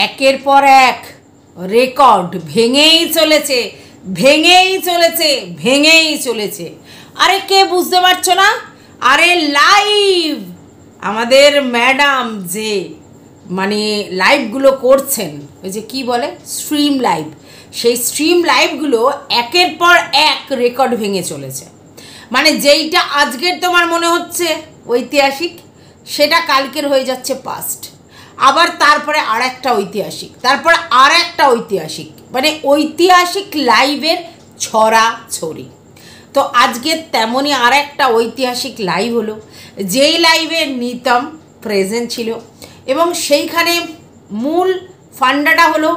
একের পর এক রেকর্ড ভেঙেই চলেছে, ভেঙেই চলেছে, ভেঙেই চলেছে। আরে কে বুঝতে পারছো না? আরে লাইভ আমাদের ম্যাডাম যে মানে লাইভগুলো করছেন, ওই যে কী বলে স্ট্রিম লাইভ, সেই স্ট্রিম লাইভগুলো একের পর এক রেকর্ড ভেঙে চলেছে। মানে যেইটা আজকের তোমার মনে হচ্ছে ঐতিহাসিক, সেটা কালকের হয়ে যাচ্ছে পাস্ট, আবার তারপরে আর একটা ঐতিহাসিক, তারপরে আর একটা ঐতিহাসিক, মানে ঐতিহাসিক লাইভের ছড়াছড়ি। তো আজকে তেমনই আর একটা ঐতিহাসিক লাইভ হলো, যেই লাইভে নিতম প্রেজেন্ট ছিল এবং সেইখানে মূল ফান্ডাটা হলো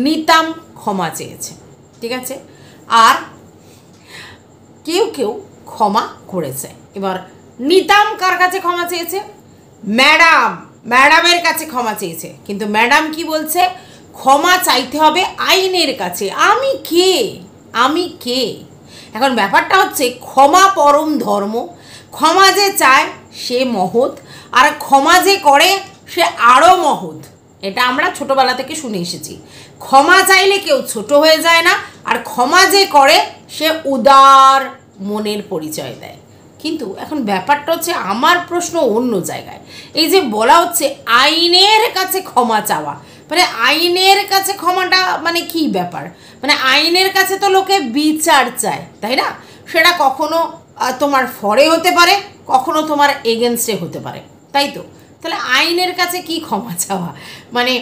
নিতম ক্ষমা চেয়েছে, ঠিক আছে, আর কেউ কেউ ক্ষমা করেছে। এবার নিতম কার কাছে ক্ষমা চেয়েছে? ম্যাডামের কাছে ক্ষমা চেয়েছে। কিন্তু ম্যাডাম কি বলছে? ক্ষমা চাইতে হবে আইনের কাছে। আমি কে? এখন ব্যাপারটা হচ্ছে ক্ষমা পরম ধর্ম। ক্ষমা যে চায় সে মহৎ, আর ক্ষমা যে করে সে আরও মহৎ। এটা আমরা ছোটোবেলা থেকে শুনে এসেছি। ক্ষমা চাইলে কেউ ছোট হয়ে যায় না, আর ক্ষমা যে করে সে উদার মনের পরিচয় দেয়। কিন্তু এখন ব্যাপারটা হচ্ছে, আমার প্রশ্ন অন্য জায়গায়। এই যে বলা হচ্ছে আইনের কাছে ক্ষমা চাওয়া, মানে আইনের কাছে ক্ষমাটা মানে কি ব্যাপার? মানে আইনের কাছে তো লোকে বিচার চায়, তাই না? সেটা কখনো তোমার ফরে হতে পারে, কখনো তোমার এগেনস্টে হতে পারে, তাই তো? তাহলে আইনের কাছে কি ক্ষমা চাওয়া? মানে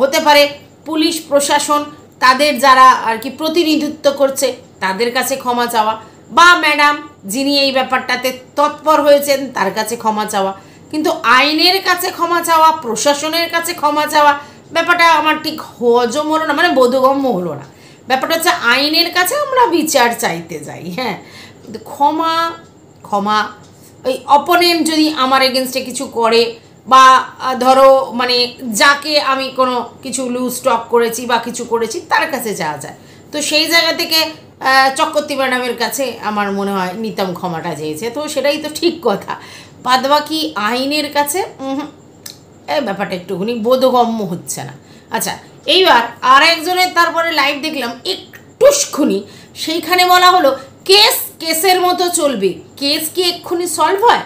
হতে পারে পুলিশ প্রশাসন, তাদের যারা আর কি প্রতিনিধিত্ব করছে তাদের কাছে ক্ষমা চাওয়া, বা ম্যাডাম যিনি এই ব্যাপারটাতে তৎপর হয়েছেন তার কাছে ক্ষমা চাওয়া। কিন্তু আইনের কাছে ক্ষমা চাওয়া, প্রশাসনের কাছে ক্ষমা চাওয়া, ব্যাপারটা আমার ঠিক হজম হলো না, মানে বোধগম্য হলো না। ব্যাপারটা হচ্ছে আইনের কাছে আমরা বিচার চাইতে যাই, হ্যাঁ, কিন্তু ক্ষমা ওই অপোনেন্ট যদি আমার এগেনস্টে কিছু করে, বা ধরো মানে যাকে আমি কোনো কিছু লুজ স্টক করেছি বা কিছু করেছি তার কাছে যাওয়া যায়। তো সেই জায়গা থেকে চক্রবর্তী ম্যাডামের কাছে আমার মনে হয় নিতম ক্ষমাটা চেয়েছে, তো সেটাই তো ঠিক কথা। বাদবাকি আইনের কাছে এই ব্যাপারটা একটুখানি বোধগম্য হচ্ছে না। আচ্ছা, এইবার আর একজনের তারপরে লাইভ দেখলাম একটুখানি, সেইখানে বলা হলো কেসের মতো চলবে। কেস কি এক্ষুনি সলভ হয়?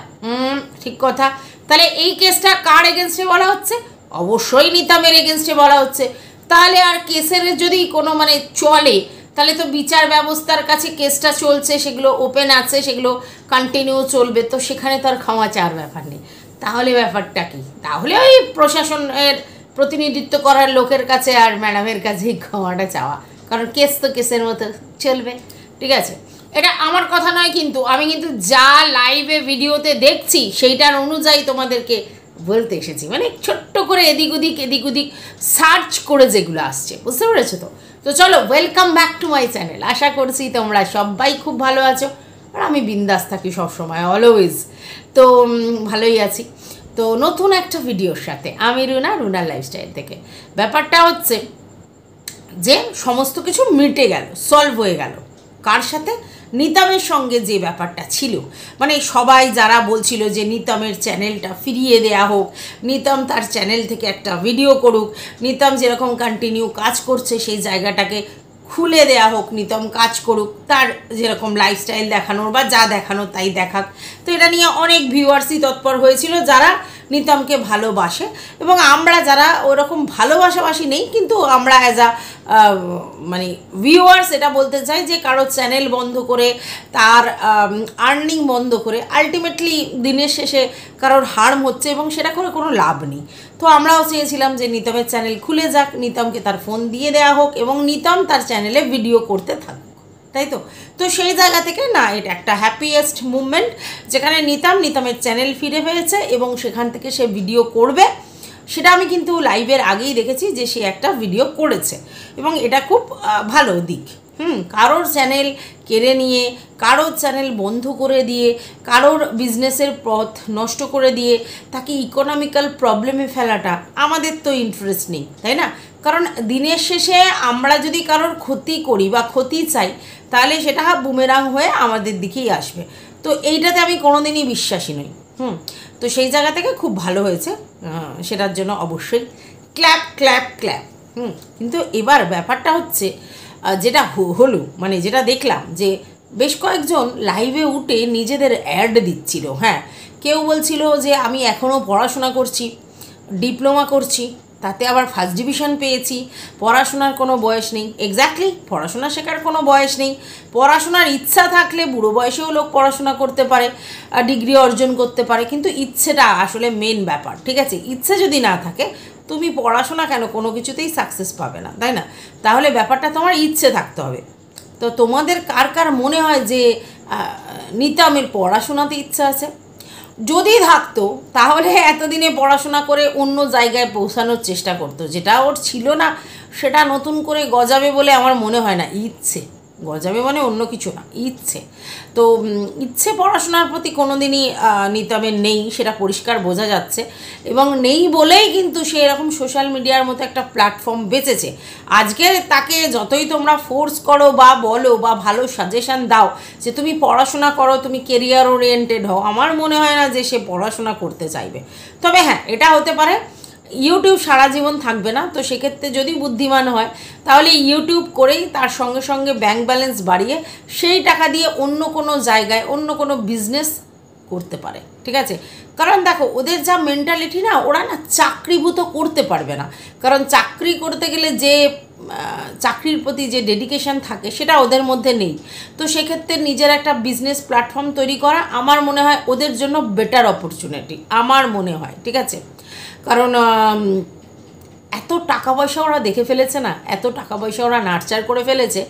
ঠিক কথা। তাহলে এই কেসটা কার এগেনস্টে বলা হচ্ছে? অবশ্যই নিতমের এগেনস্টে বলা হচ্ছে। তাহলে আর কেসের যদি কোনো মানে চলে, তাহলে তো বিচার ব্যবস্থার কাছে কেসটা চলছে, সেগুলো ওপেন আছে, সেগুলো কন্টিনিউ চলবে, তো সেখানে তো আর ক্ষমা চাওয়ার ব্যাপার নেই। তাহলে ব্যাপারটা কি? তাহলে ওই প্রশাসনের প্রতিনিধিত্ব করার লোকের কাছে আর ম্যাডামের কাছেই ক্ষমাটা চাওয়া, কারণ কেস তো কেসের মতো চলবে, ঠিক আছে? এটা আমার কথা নয়, কিন্তু আমি কিন্তু যা লাইভে ভিডিওতে দেখছি সেইটার অনুযায়ী তোমাদেরকে বলতে এসেছি। মানে ছোট্ট করে এদিক ওদিক সার্চ করে যেগুলো আসছে, বুঝতে পেরেছো তো? তো চলো, welcome back to my channel. আশা করছি তোমরা সবাই খুব ভালো আছো, আর আমি বিন্দাস থাকি সবসময়, অলওয়েজ। তো ভালোই আছি। তো নতুন একটা ভিডিওর সাথে আমি রুনার লাইফস্টাইল থেকে। ব্যাপারটা হচ্ছে যে সমস্ত কিছু মিটে গেল, সলভ হয়ে গেল। কার সাথে? নিতমের সঙ্গে যে ব্যাপারটা ছিল, মানে সবাই যারা বলছিল যে নিতমের চ্যানেলটা ফিরিয়ে দেয়া হোক, নিতম তার চ্যানেল থেকে একটা ভিডিও করুক, নিতম যেরকম কন্টিনিউ কাজ করছে সেই জায়গাটাকে খুলে দেয়া হোক, নিতম কাজ করুক, তার যেরকম লাইফস্টাইল দেখানোর বা যা দেখানোর তাই দেখাক। তো এটা নিয়ে অনেক ভিউয়ার্সই তৎপর হয়েছিল যারা নিতমকে ভালোবাসে, এবং আমরা যারা ওরকম ভালোবাসাবাসি নেই, কিন্তু আমরা অ্যাজ আ মানে ভিউয়ার্স এটা বলতে চাই যে কারো চ্যানেল বন্ধ করে, তার আর্নিং বন্ধ করে আলটিমেটলি দিনের শেষে কারোর হার্ম হচ্ছে, এবং সেটা করে কোনো লাভ নেই। তো আমরাও চেয়েছিলাম যে নিতমের চ্যানেল খুলে যাক, নিতমকে তার ফোন দিয়ে দেওয়া হোক, এবং নিতম তার চ্যানেলে ভিডিও করতে থাকুক, তাই তো? তো সেই জায়গা থেকে না, এটা একটা হ্যাপিয়েস্ট মুভমেন্ট, যেখানে নিতমের চ্যানেল ফিরে পেয়েছে এবং সেখান থেকে সে ভিডিও করবে। সেটা আমি কিন্তু লাইভের আগেই দেখেছি যে সে একটা ভিডিও করেছে, এবং এটা খুব ভালো দিক। কারোর চ্যানেল কেড়ে নিয়ে, কারোর চ্যানেল বন্ধ করে দিয়ে, কারোর বিজনেসের পথ নষ্ট করে দিয়ে তাকে ইকোনমিক্যাল প্রবলেমে ফেলাটা আমাদের তো ইন্টারেস্ট নেই, তাই না? কারণ দিনের শেষে আমরা যদি কারোর ক্ষতি করি বা ক্ষতি চাই, তাহলে সেটা বুমেরাং হয়ে আমাদের দিকেই আসবে। তো এইটাতে আমি কোনোদিনই বিশ্বাসী নই। তো সেই জায়গা থেকে খুব ভালো হয়েছে, সেটার জন্য অবশ্যই ক্ল্যাপ ক্ল্যাপ ক্ল্যাপ। কিন্তু এবার ব্যাপারটা হচ্ছে যেটা হলো, মানে যেটা দেখলাম যে বেশ কয়েকজন লাইভে উঠে নিজেদের অ্যাড দিচ্ছিল। হ্যাঁ, কেউ বলছিল যে আমি এখনও পড়াশোনা করছি, ডিপ্লোমা করছি, তাতে আবার ফার্স্ট ডিভিশন পেয়েছি, পড়াশোনার কোনো বয়স নেই। এক্স্যাক্টলি, পড়াশোনা শেখার কোনো বয়স নেই। পড়াশোনার ইচ্ছা থাকলে বুড়ো বয়সেও লোক পড়াশোনা করতে পারে, ডিগ্রি অর্জন করতে পারে, কিন্তু ইচ্ছেটা আসলে মেন ব্যাপার। ঠিক আছে, ইচ্ছে যদি না থাকে তুমি পড়াশোনা কেন কোনো কিছুতেই সাকসেস পাবে না, তাই না? তাহলে ব্যাপারটা তোমার ইচ্ছে থাকতে হবে। তো তোমাদের কার কার মনে হয় যে নিতামের পড়াশোনাতে ইচ্ছা আছে? যদি থাকতো তাহলে এতদিনে পড়াশোনা করে অন্য জায়গায় পৌঁছানোর চেষ্টা করতো। যেটা ওর ছিল না সেটা নতুন করে গজাবে বলে আমার মনে হয় না। ইচ্ছে গজাবে মানে অন্য কিছু না, ইচ্ছে। তো ইচ্ছে পড়াশোনার প্রতি কোনো দিনই নিতামের নেই, সেটা পরিষ্কার বোঝা যাচ্ছে। এবং নেই বলেই কিন্তু সে এরকম সোশ্যাল মিডিয়ার মতো একটা প্ল্যাটফর্ম বেঁচেছে। আজকে তাকে যতই তোমরা ফোর্স করো বা বলো বা ভালো সাজেশান দাও যে তুমি পড়াশোনা করো, তুমি কেরিয়ার ওরিয়েন্টেড হও, আমার মনে হয় না যে সে পড়াশোনা করতে চাইবে। তবে হ্যাঁ, এটা হতে পারে ইউটিউব সারা জীবন থাকবে না, তো সেক্ষেত্রে যদি বুদ্ধিমান হয় তাহলে ইউটিউব করেই তার সঙ্গে সঙ্গে ব্যাংক ব্যালেন্স বাড়িয়ে সেই টাকা দিয়ে অন্য কোনো জায়গায় অন্য কোনো বিজনেস করতে পারে। ঠিক আছে, কারণ দেখো ওদের যা মেন্টালিটি না, ওরা না চাকরিভূত করতে পারবে না। কারণ চাকরি করতে গেলে যে চাকরির প্রতি যে ডেডিকেশন থাকে সেটা ওদের মধ্যে নেই। তো সেক্ষেত্রে নিজের একটা বিজনেস প্ল্যাটফর্ম তৈরি করা আমার মনে হয় ওদের জন্য বেটার অপরচুনিটি, আমার মনে হয়। ঠিক আছে, কারণ এত টাকা পয়সা ওরা দেখে ফেলেছে না, এত টাকা পয়সা ওরা নার্চার করে ফেলেছে।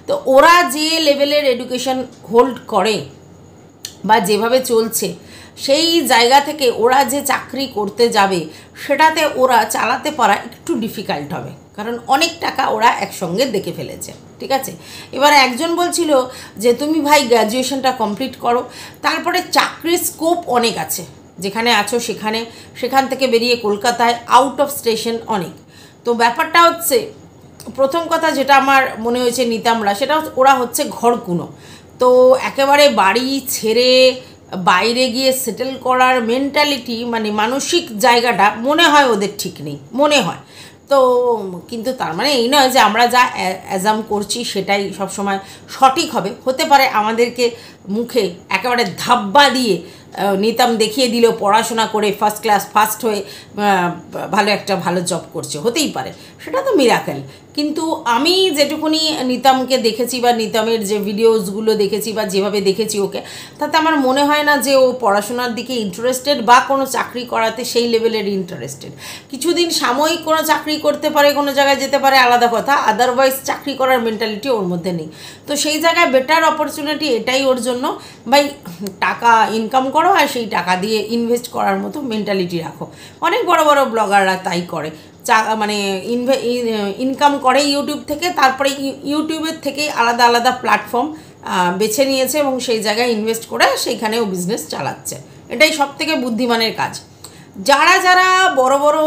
তো ওরা যে লেভেলের এডুকেশন হোল্ড করে বা যেভাবে চলছে, সেই জায়গা থেকে ওরা যে চাকরি করতে যাবে সেটাতে ওরা চালাতে পারা একটু ডিফিকাল্ট হবে, কারণ অনেক টাকা ওরা একসঙ্গে দেখে ফেলেছে। ঠিক আছে, এবার একজন বলছিল যে তুমি ভাই গ্র্যাজুয়েশনটা কমপ্লিট করো, তারপরে চাকরির স্কোপ অনেক আছে, যেখানে আছো সেখান থেকে বেরিয়ে কলকাতায় আউট অফ স্টেশন অনেক। তো ব্যাপারটা হচ্ছে, প্রথম কথা যেটা আমার মনে হয়েছে নিতামরা, সেটা ওরা হচ্ছে ঘরকুনো। তো একেবারে বাড়ি ছেড়ে বাইরে গিয়ে সেটেল করার মেন্টালিটি, মানে মানসিক জায়গাটা মনে হয় ওদের ঠিক নেই, মনে হয়। তো কিন্তু তার মানে এই নয় যে আমরা যা অ্যাজাম করছি সেটাই সবসময় সঠিক হবে। হতে পারে আমাদেরকে মুখে একেবারে ধাব্বা দিয়ে নিতাম দেখিয়ে দিল পড়াশোনা করে ফার্স্ট ক্লাস ফার্স্ট হয়ে ভালো জব করছে, হতেই পারে, সেটা তো মিরাকেল। কিন্তু আমি যেটুকুনি নিতামকে দেখেছি বা নিতামের যে ভিডিওসগুলো দেখেছি বা যেভাবে দেখেছি ওকে, তাতে আমার মনে হয় না যে ও পড়াশোনার দিকে ইন্টারেস্টেড বা কোনো চাকরি করাতে সেই লেভেলের ইন্টারেস্টেড। কিছুদিন সাময়িক কোনো চাকরি করতে পারে, কোনো জায়গায় যেতে পারে, আলাদা কথা, আদারওয়াইজ চাকরি করার মেন্টালিটি ওর মধ্যে নেই। তো সেই জায়গায় বেটার অপরচুনিটি এটাই ওর জন্য, ভাই টাকা ইনকাম করো আর সেই টাকা দিয়ে ইনভেস্ট করার মতো মেন্টালিটি রাখো। অনেক বড় বড় ব্লগাররা তাই করে, মানে ইনকাম করে ইউটিউব থেকে, তারপরে ইউটিউবের থেকেই আলাদা আলাদা প্ল্যাটফর্ম বেছে নিয়েছে এবং সেই জায়গায় ইনভেস্ট করে সেইখানেও বিজনেস চালাচ্ছে। এটাই সবথেকে বুদ্ধিমানের কাজ। যারা যারা বড় বড়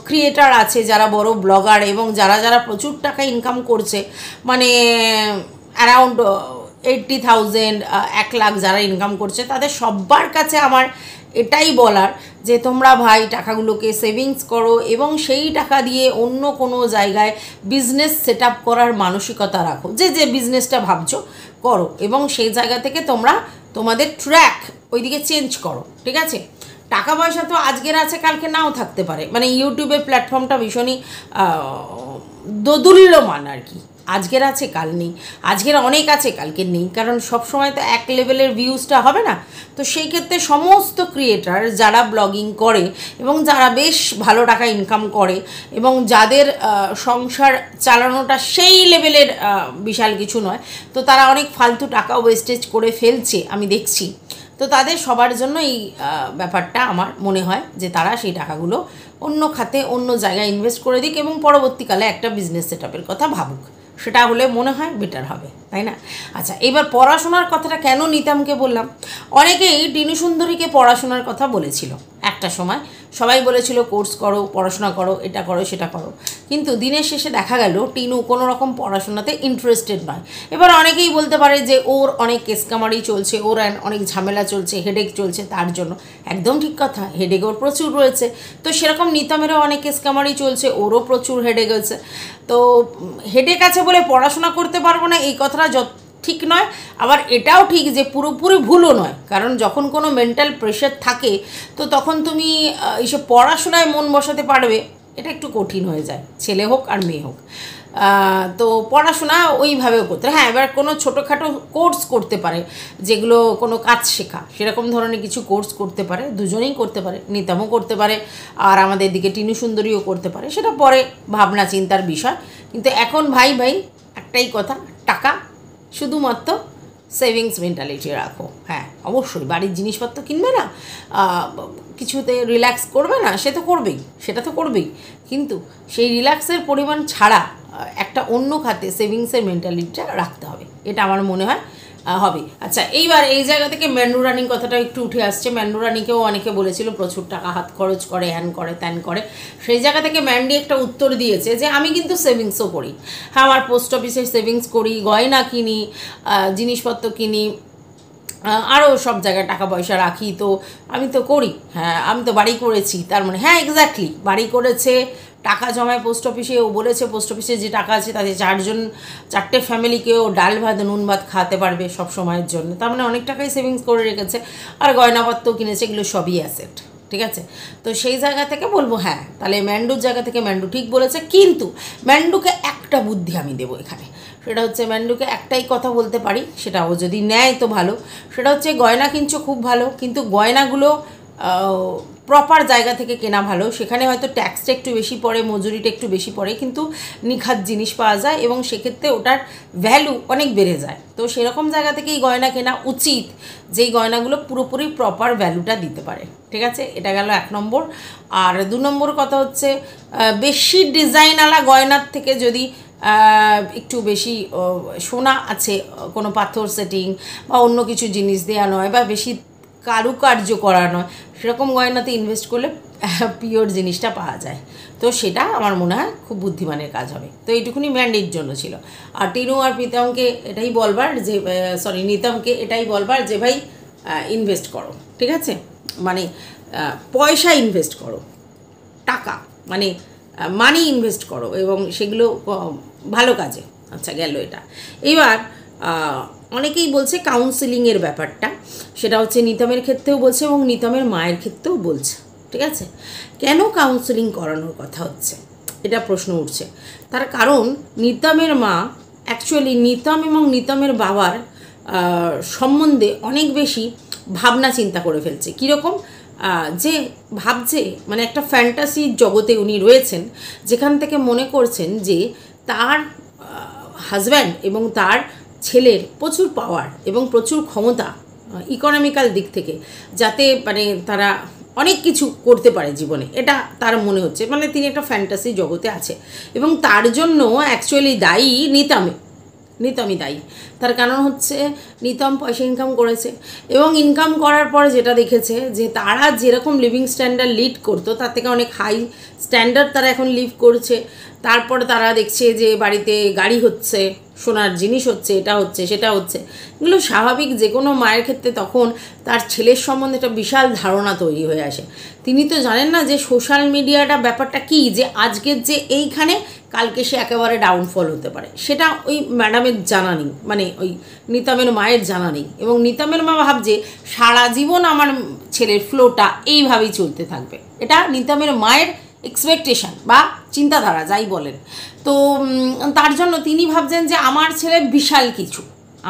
ক্রিয়েটার আছে, যারা বড় ব্লগার এবং যারা প্রচুর টাকা ইনকাম করছে, মানে অ্যারাউন্ড 80,000 1 লাখ যারা ইনকাম করছে, তাদের সবার কাছে আমার এটাই বলার যে তোমরা ভাই টাকাগুলোকে সেভিংস করো এবং সেই টাকা দিয়ে অন্য কোনো জায়গায় বিজনেস সেট আপ করার মানসিকতা রাখো। যে বিজনেসটা ভাবছো করো এবং সেই জায়গা থেকে তোমরা তোমাদের ট্র্যাক ওইদিকে চেঞ্জ করো। ঠিক আছে, টাকা পয়সা তো আজকের আছে কালকে নাও থাকতে পারে, মানে ইউটিউবের প্ল্যাটফর্মটা ভীষণই দোদুল্যমান আর কি। আজকের আছে কাল নেই, আজকের অনেক আছে কালকে নেই, কারণ সব সময় তো এক লেভেলের ভিউজটা হবে না। তো সেই ক্ষেত্রে সমস্ত ক্রিয়েটার যারা ব্লগিং করে এবং যারা বেশ ভালো টাকা ইনকাম করে এবং যাদের সংসার চালানোটা সেই লেভেলের বিশাল কিছু নয়, তো তারা অনেক ফালতু টাকা ওয়েস্টেজ করে ফেলছে আমি দেখছি। তো তাদের সবার জন্য এই ব্যাপারটা আমার মনে হয় যে তারা সেই টাকাগুলো অন্য খাতে অন্য জায়গায় ইনভেস্ট করে দিক এবং পরবর্তীকালে একটা বিজনেস সেট আপের কথা ভাবুক, সেটা হলে মনে হয় বেটার হবে, তাই না? আচ্ছা, এবার পড়াশোনার কথাটা কেন নিতামকে বললাম, অনেকেই টিনু সুন্দরীকে পড়াশোনার কথা বলেছিল একটা সময়, সবাই বলেছিল কোর্স করো, পড়াশোনা করো, এটা করো, সেটা করো, কিন্তু দিনের শেষে দেখা গেল টিনু কোনো রকম পড়াশোনাতে ইন্টারেস্টেড নয়। এবার অনেকেই বলতে পারে যে ওর অনেক কেসকামারি চলছে, ওর অনেক ঝামেলা চলছে, হেডেক চলছে, তার জন্য। একদম ঠিক কথা, হেডেক ওর প্রচুর রয়েছে। তো সেরকম নিতমেরও অনেক কেসকামারি চলছে, ওরও প্রচুর হেডেক হয়েছে। তো হেডেক আছে বলে পড়াশোনা করতে পারবো না, এই কথাটা ঠিক নয়। আবার এটাও ঠিক যে পুরোপুরি ভুলও নয়, কারণ যখন কোনো মেন্টাল প্রেশার থাকে তো তখন তুমি এইসব পড়াশোনায় মন বসাতে পারবে, এটা একটু কঠিন হয়ে যায়, ছেলে হোক আর মেয়ে হোক। তো পড়াশোনা ওইভাবেও করতে, হ্যাঁ, এবার কোনো ছোটোখাটো কোর্স করতে পারে, যেগুলো কোনো কাজ শেখা, সেরকম ধরনের কিছু কোর্স করতে পারে, দুজনেই করতে পারে, নিতামও করতে পারে, আর আমাদের দিকে টিনু সুন্দরীও করতে পারে, সেটা পরে ভাবনা চিন্তার বিষয়। কিন্তু এখন ভাই একটাই কথা, টাকা শুধুমাত্র সেভিংস মেন্টালিটি রাখো। হ্যাঁ, অবশ্যই বাড়ির জিনিসপত্র কিনবে না, কিছুতে রিল্যাক্স করবে না, সে তো করবেই, সেটা তো করবেই, কিন্তু সেই রিল্যাক্সের পরিমাণ ছাড়া একটা অন্য খাতে সেভিংসের মেন্টালিটিটা রাখতে হবে, এটা আমার মনে হয় হবে। আচ্ছা, এইবার এই জায়গা থেকে ম্যান্ডু রানিং কথাটা একটু উঠে আসছে। ম্যান্ডু রানিকেও অনেকে বলেছিল প্রচুর টাকা হাত খরচ করে, হ্যান করে, ত্যান করে। সেই জায়গা থেকে ম্যান্ডি একটা উত্তর দিয়েছে যে আমি কিন্তু সেভিংসও করি। হ্যাঁ, আমার পোস্ট অফিসে সেভিংস করি, গয়না কিনি, জিনিসপত্র কিনি, আরও সব জায়গায় টাকা পয়সা রাখি, তো আমি তো করি। হ্যাঁ, আমি তো বাড়ি করেছি, তার মানে হ্যাঁ এক্স্যাক্টলি, বাড়ি করেছে, টাকা জমায় পোস্ট অফিসে। ও বলেছে পোস্ট অফিসে যে টাকা আছে তাতে চারটে ফ্যামিলিকেও ডাল ভাত নুন ভাত খাওয়াতে পারবে সব সময়ের জন্য, তার মানে অনেক টাকাই সেভিংস করে রেখেছে। আর গয়নাপত্রও কিনেছে, এগুলো সবই অ্যাসেট, ঠিক আছে। তো সেই জায়গা থেকে বলবো হ্যাঁ, তাহলে ম্যান্ডুর জায়গা থেকে ম্যান্ডু ঠিক বলেছে। কিন্তু ম্যান্ডুকে একটা বুদ্ধি আমি দেবো এখানে, সেটা হচ্ছে ম্যান্ডুকে একটাই কথা বলতে পারি, সেটা ও যদি নেয় তো ভালো। সেটা হচ্ছে গয়না কিনছো খুব ভালো, কিন্তু গয়নাগুলো প্রপার জায়গা থেকে কেনা ভালো। সেখানে হয়তো ট্যাক্সটা একটু বেশি পড়ে, মজুরিটা একটু বেশি পড়ে, কিন্তু নিখাত জিনিস পাওয়া যায় এবং সেক্ষেত্রে ওটার ভ্যালু অনেক বেড়ে যায়। তো সেরকম জায়গা থেকেই গয়না কেনা উচিত, যেই গয়নাগুলো পুরোপুরি প্রপার ভ্যালুটা দিতে পারে, ঠিক আছে। এটা গেল 1 নম্বর। আর 2 নম্বর কথা হচ্ছে বেশি ডিজাইনওয়ালা গয়নার থেকে যদি একটু বেশি সোনা আছে, কোনো পাথর সেটিং বা অন্য কিছু জিনিস দেওয়া নয়, বা বেশি কারুকার্য করা নয়, সেরকম গয়নাতে ইনভেস্ট করলে পিওর জিনিসটা পাওয়া যায়। তো সেটা আমার মনে হয় খুব বুদ্ধিমানের কাজ হবে। তো এইটুকুনি ম্যান্ডির জন্য ছিল। আর টিনু আর প্রীতমকে এটাই বলবার যে নিতমকে এটাই বলবার যে ভাই ইনভেস্ট করো, ঠিক আছে, মানে পয়সা ইনভেস্ট করো, টাকা মানে মানি ইনভেস্ট করো, এবং সেগুলো ভালো কাজে। আচ্ছা, গেল এটা। এবার অনেকেই বলছে কাউন্সেলিংয়ের ব্যাপারটা, সেটা হচ্ছে নিতমের ক্ষেত্রেও বলছে এবং নিতমের মায়ের ক্ষেত্রেও বলছে, ঠিক আছে। কেন কাউন্সেলিং করানোর কথা হচ্ছে, এটা প্রশ্ন উঠছে। তার কারণ নিতমের মা অ্যাকচুয়ালি নিতম এবং নিতমের বাবার সম্বন্ধে অনেক বেশি ভাবনা চিন্তা করে ফেলছে। কীরকম, যে ভাবছে, মানে একটা ফ্যান্টাসির জগতে উনি রয়েছেন, যেখান থেকে মনে করছেন যে তার হাজব্যান্ড এবং তার ছেলের প্রচুর পাওয়ার এবং প্রচুর ক্ষমতা ইকোনমিক্যাল দিক থেকে, যাতে মানে তারা অনেক কিছু করতে পারে জীবনে, এটা তার মনে হচ্ছে। মানে তিনি একটা ফ্যান্টাসি জগতে আছে এবং তার জন্য অ্যাকচুয়ালি দায়ী নিতমই দায়ী। তার কারণ হচ্ছে নিতম পয়সা ইনকাম করেছে এবং ইনকাম করার পরে যেটা দেখেছে যে তারা যেরকম লিভিং স্ট্যান্ডার্ড লিড করতো তার থেকে অনেক হাই স্ট্যান্ডার্ড তারা এখন লিভ করছে। তারপরে তারা দেখছে যে বাড়িতে গাড়ি হচ্ছে, সোনার জিনিস হচ্ছে, এটা হচ্ছে, সেটা হচ্ছে। এগুলো স্বাভাবিক, যে কোনো মায়ের ক্ষেত্রে তখন তার ছেলের সম্বন্ধে একটা বিশাল ধারণা তৈরি হয়ে আসে। তিনি তো জানেন না যে সোশ্যাল মিডিয়াটা ব্যাপারটা কী, যে আজকের যে এইখানে কালকে সে একেবারে ডাউনফল হতে পারে, সেটা ওই ম্যাডামের জানা নেই, মানে ওই নিতমের মায়ের জানা নেই। এবং নিতমের মা ভাবছে সারা জীবন আমার ছেলের ফ্লোটা এইভাবেই চলতে থাকবে, এটা নিতমের মায়ের এক্সপেকটেশান বা চিন্তাধারা যাই বলেন। তো তার জন্য তিনি ভাবছেন যে আমার ছেলে বিশাল কিছু,